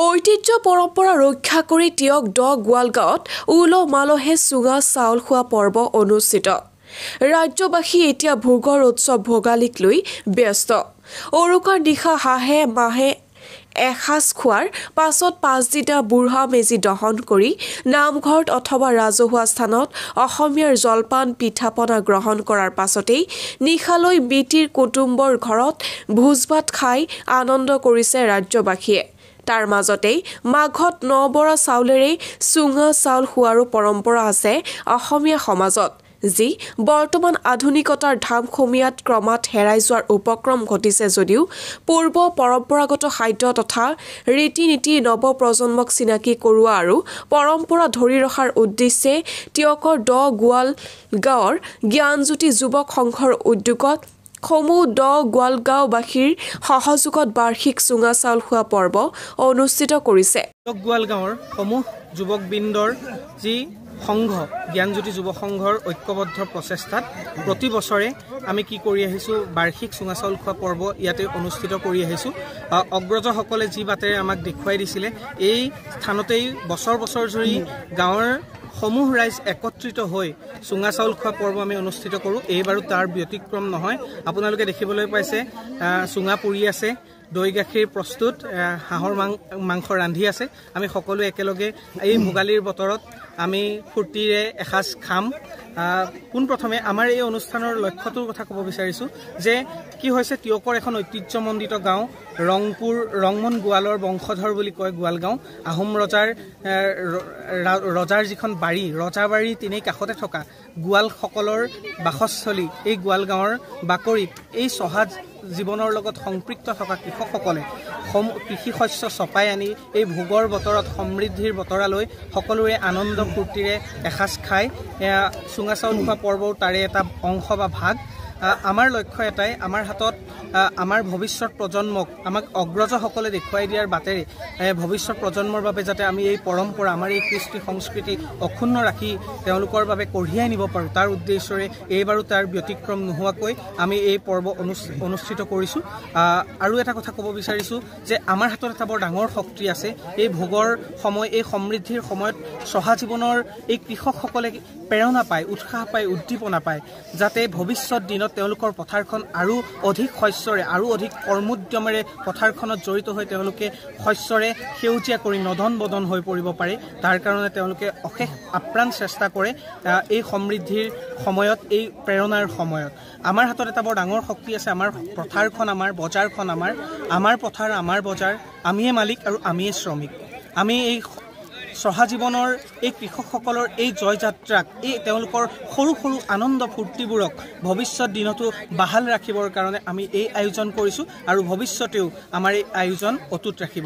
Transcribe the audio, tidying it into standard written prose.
ঐতিহ্য পৰম্পৰা ৰক্ষা কৰি টিয়ক দ গোৱালগাঁৱত উলহ মালহে চুঙা চাউল খোৱা পৰ্ব অনুষ্ঠিত। ৰাজ্যবাসী এতিয়া ভোগৰ উৎসৱ ভোগালীক লৈ ব্যস্ত। উৰুকাৰ নিশা হাঁহে মাহে এসাঁজ খোৱাৰ পাছত পাছদিনা বুঢ়া মেজি দহন কৰি নামঘৰত অথবা ৰাজহুৱা স্থানত অসমীয়াৰ জলপান পিঠা-পনা গ্ৰহণ কৰাৰ পাছতেই নিশালৈ মিতিৰ কুটুম্বৰ ঘৰত ভোজ ভাত খাই আনন্দ কৰিছে ৰাজ্যবাসীয়ে। তাৰ মাজতেই মাঘত নবৰা চাউলেৰে চুঙা চাউল খোৱাৰো পৰম্পৰা আছে অসমীয়া সমাজত, যি বৰ্তমান আধুনিকতাৰ ধামখুমীয়াত ক্ৰমাৎ হেৰাই যোৱাৰ উপক্ৰম ঘটিছে যদিও পূৰ্ব পৰম্পৰাগত খাদ্য তথা ৰীতি-নীতি নৱপ্ৰজন্মক চিনাকি কৰোৱা আৰু পৰম্পৰা ধৰি ৰখাৰ উদ্দেশ্যে টিয়কৰ দ গোৱালগাঁৱৰ জ্ঞানজ্যোতি যুৱক সংঘৰ উদ্যোগত সমূহ দ গোৱালগাঁওবাসীৰ সহযোগত বাৰ্ষিক চুঙা চাউল খোৱা পৰ্ব অনুষ্ঠিত কৰিছে। গোৱালগাঁৱৰ সমূহ যুৱকবৃন্দৰ যি সংঘ জ্ঞানজ্যোতি যুৱ সংঘৰ ঐক্যবদ্ধ প্ৰচেষ্টাত প্ৰতি বছৰে আমি কি কৰি আহিছোঁ, বাৰ্ষিক চুঙা চাউল খোৱা পৰ্ব ইয়াতে অনুষ্ঠিত কৰি আহিছোঁ। অগ্ৰজসকলে যি বাটেৰে আমাক দেখুৱাই দিছিলে এই স্থানতেই বছৰ বছৰ জুৰি গাঁৱৰ সমূহ ৰাইজ একত্ৰিত হৈ চুঙা চাউল খোৱা পৰ্ব আমি অনুষ্ঠিত কৰোঁ। এইবাৰো তাৰ ব্যতিক্ৰম নহয়। আপোনালোকে দেখিবলৈ পাইছে চুঙা পুৰি আছে, দৈ গাখীৰ প্ৰস্তুত, হাঁহৰ মাংস ৰান্ধি আছে। আমি সকলোৱে একেলগে এই ভোগালীৰ বতৰত আমি ফূৰ্তিৰে এসাঁজ খাম। পোনপ্ৰথমে আমাৰ এই অনুষ্ঠানৰ লক্ষ্যটোৰ কথা ক'ব বিচাৰিছোঁ যে কি হৈছে, টিয়কৰ এখন ঐতিহ্যমণ্ডিত গাঁও, ৰংপুৰ ৰংমন গোৱালৰ বংশধৰ বুলি কয় গোৱালগাঁও। আহোম ৰজাৰ যিখন বাৰী, ৰজাবাৰী তেনেই কাষতে থকা গোৱালসকলৰ বাসস্থলী এই গোৱালগাঁৱৰ বাকৰিত এই চহা জীৱনৰ লগত সম্পৃক্ত থকা কৃষকসকলে কৃষি শস্য চপাই আনি এই ভোগৰ বতৰত সমৃদ্ধিৰ বতৰালৈ সকলোৰে আনন্দ ফূৰ্তিৰে এসাঁজ খাই চুঙা চাউল খোৱা পৰ্বও তাৰে এটা অংশ বা ভাগ। আমাৰ লক্ষ্য এটাই, আমাৰ হাতত আমাৰ ভৱিষ্যত প্ৰজন্মক আমাক অগ্ৰজসকলে দেখুৱাই দিয়াৰ বাটেৰে ভৱিষ্যত প্ৰজন্মৰ বাবে যাতে আমি এই পৰম্পৰা, আমাৰ এই কৃষ্টি সংস্কৃতি অক্ষুণ্ণ ৰাখি তেওঁলোকৰ বাবে কঢ়িয়াই নিব পাৰোঁ, তাৰ উদ্দেশ্যৰে এইবাৰো তাৰ ব্যতিক্ৰম নোহোৱাকৈ আমি এই পৰ্ব অনুষ্ঠিত কৰিছোঁ। আৰু এটা কথা ক'ব বিচাৰিছোঁ যে আমাৰ হাতত এটা বৰ ডাঙৰ শক্তি আছে। এই ভোগৰ সময়, এই সমৃদ্ধিৰ সময়ত চহা জীৱনৰ এই কৃষকসকলে প্ৰেৰণা পায়, উৎসাহ পায়, উদ্দীপনা পায়, যাতে ভৱিষ্যত দিনত তেওঁলোকৰ পথাৰখন আৰু অধিক শস্যৰে আৰু অধিক কৰ্মোদ্যমেৰে পথাৰখনত জড়িত হৈ তেওঁলোকে শস্যৰে সেউজীয়া কৰি নদন বদন হৈ পৰিব পাৰে। তাৰ কাৰণে তেওঁলোকে অশেষ আপ্ৰাণ চেষ্টা কৰে এই সমৃদ্ধিৰ সময়ত, এই প্ৰেৰণাৰ সময়ত। আমাৰ হাতত এটা বৰ ডাঙৰ শক্তি আছে। আমাৰ পথাৰখন আমাৰ, বজাৰখন আমাৰ পথাৰ, আমাৰ বজাৰ, আমিয়ে মালিক আৰু আমিয়ে শ্ৰমিক। আমি এই চহা জীৱনৰ এই কৃষকসকলৰ এই জয়যাত্ৰাক, এই তেওঁলোকৰ সৰু সৰু আনন্দ ফূৰ্তিবোৰক ভৱিষ্যত দিনতো বাহাল ৰাখিবৰ কাৰণে আমি এই আয়োজন কৰিছোঁ আৰু ভৱিষ্যতেও আমাৰ এই আয়োজন অটুট ৰাখিব।